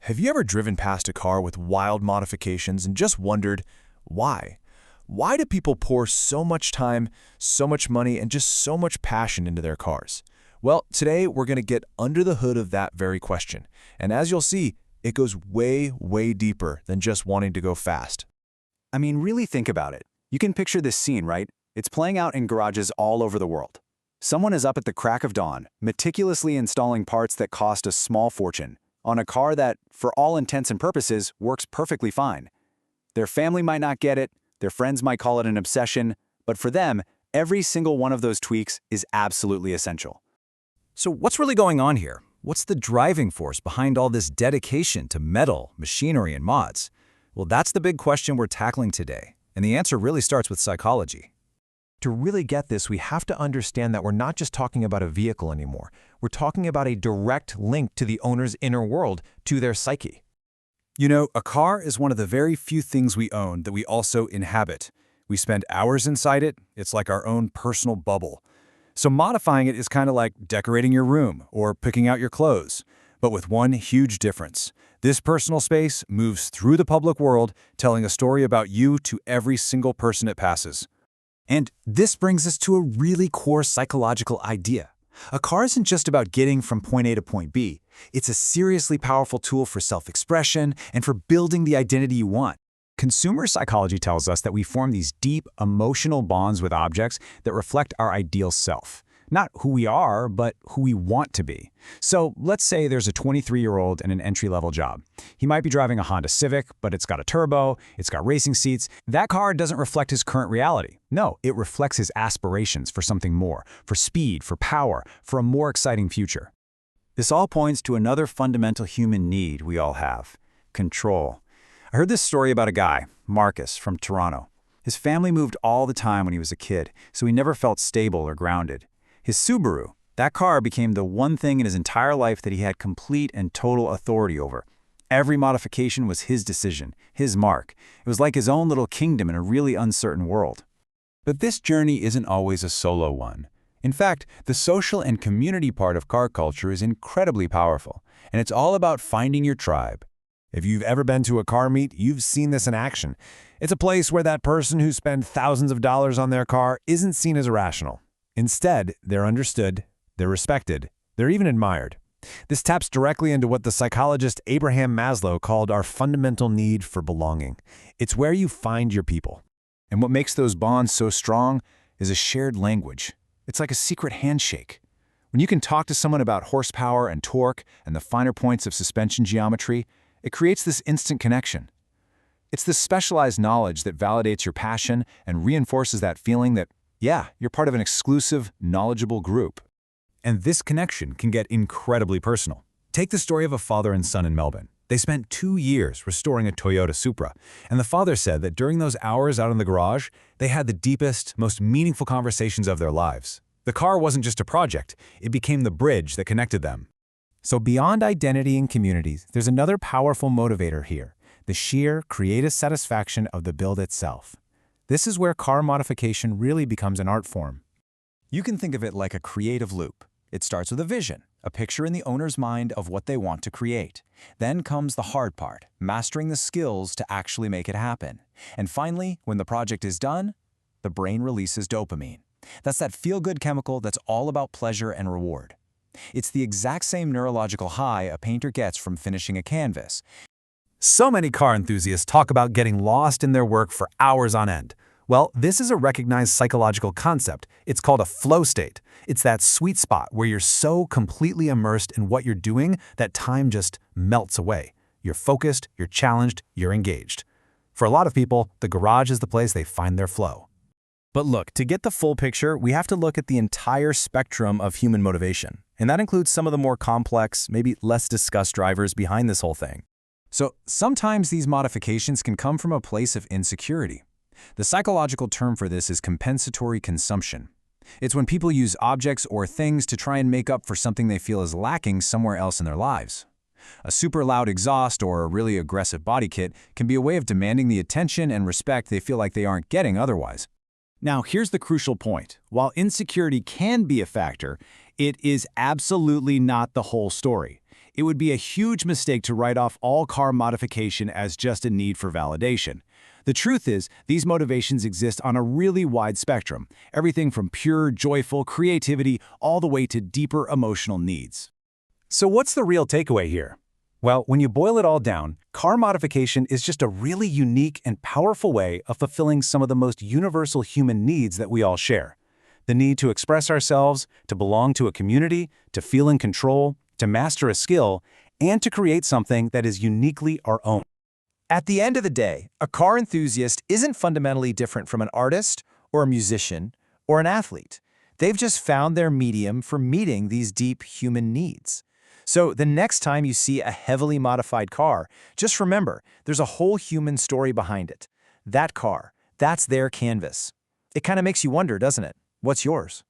Have you ever driven past a car with wild modifications and just wondered, why? Why do people pour so much time, so much money, and just so much passion into their cars? Well, today we're going to get under the hood of that very question. And as you'll see, it goes way, way deeper than just wanting to go fast. I mean, really think about it. You can picture this scene, right? It's playing out in garages all over the world. Someone is up at the crack of dawn, meticulously installing parts that cost a small fortune on a car that, for all intents and purposes, works perfectly fine. Their family might not get it, their friends might call it an obsession, but for them, every single one of those tweaks is absolutely essential. So what's really going on here? What's the driving force behind all this dedication to metal, machinery, and mods? Well, that's the big question we're tackling today, and the answer really starts with psychology. To really get this, we have to understand that we're not just talking about a vehicle anymore. We're talking about a direct link to the owner's inner world, to their psyche. You know, a car is one of the very few things we own that we also inhabit. We spend hours inside it. It's like our own personal bubble. So modifying it is kind of like decorating your room or picking out your clothes, but with one huge difference. This personal space moves through the public world, telling a story about you to every single person it passes. And this brings us to a really core psychological idea. A car isn't just about getting from point A to point B. It's a seriously powerful tool for self-expression and for building the identity you want. Consumer psychology tells us that we form these deep emotional bonds with objects that reflect our ideal self. Not who we are, but who we want to be. So let's say there's a 23-year-old in an entry-level job. He might be driving a Honda Civic, but it's got a turbo, it's got racing seats. That car doesn't reflect his current reality. No, it reflects his aspirations for something more, for speed, for power, for a more exciting future. This all points to another fundamental human need we all have: control. I heard this story about a guy, Marcus, from Toronto. His family moved all the time when he was a kid, so he never felt stable or grounded. His Subaru, that car became the one thing in his entire life that he had complete and total authority over. Every modification was his decision, his mark. It was like his own little kingdom in a really uncertain world. But this journey isn't always a solo one. In fact, the social and community part of car culture is incredibly powerful, and it's all about finding your tribe. If you've ever been to a car meet, you've seen this in action. It's a place where that person who spent thousands of dollars on their car isn't seen as irrational. Instead, they're understood, they're respected, they're even admired. This taps directly into what the psychologist Abraham Maslow called our fundamental need for belonging. It's where you find your people. And what makes those bonds so strong is a shared language. It's like a secret handshake. When you can talk to someone about horsepower and torque and the finer points of suspension geometry, it creates this instant connection. It's this specialized knowledge that validates your passion and reinforces that feeling that, yeah, you're part of an exclusive, knowledgeable group. And this connection can get incredibly personal. Take the story of a father and son in Melbourne. They spent 2 years restoring a Toyota Supra, and the father said that during those hours out in the garage, they had the deepest, most meaningful conversations of their lives. The car wasn't just a project, it became the bridge that connected them. So beyond identity and communities, there's another powerful motivator here: the sheer creative satisfaction of the build itself. This is where car modification really becomes an art form. You can think of it like a creative loop. It starts with a vision, a picture in the owner's mind of what they want to create. Then comes the hard part, mastering the skills to actually make it happen. And finally, when the project is done, the brain releases dopamine. That's that feel-good chemical that's all about pleasure and reward. It's the exact same neurological high a painter gets from finishing a canvas. So many car enthusiasts talk about getting lost in their work for hours on end. Well, this is a recognized psychological concept. It's called a flow state. It's that sweet spot where you're so completely immersed in what you're doing that time just melts away. You're focused, you're challenged, you're engaged. For a lot of people, the garage is the place they find their flow. But look, to get the full picture, we have to look at the entire spectrum of human motivation. And that includes some of the more complex, maybe less discussed drivers behind this whole thing. So sometimes these modifications can come from a place of insecurity. The psychological term for this is compensatory consumption. It's when people use objects or things to try and make up for something they feel is lacking somewhere else in their lives. A super loud exhaust or a really aggressive body kit can be a way of demanding the attention and respect they feel like they aren't getting otherwise. Now, here's the crucial point. While insecurity can be a factor, it is absolutely not the whole story. It would be a huge mistake to write off all car modification as just a need for validation. The truth is, these motivations exist on a really wide spectrum, everything from pure, joyful creativity all the way to deeper emotional needs. So what's the real takeaway here? Well, when you boil it all down, car modification is just a really unique and powerful way of fulfilling some of the most universal human needs that we all share. The need to express ourselves, to belong to a community, to feel in control, to master a skill, and to create something that is uniquely our own. At the end of the day, a car enthusiast isn't fundamentally different from an artist or a musician or an athlete. They've just found their medium for meeting these deep human needs. So the next time you see a heavily modified car, just remember, there's a whole human story behind it. That car, that's their canvas. It kind of makes you wonder, doesn't it? What's yours?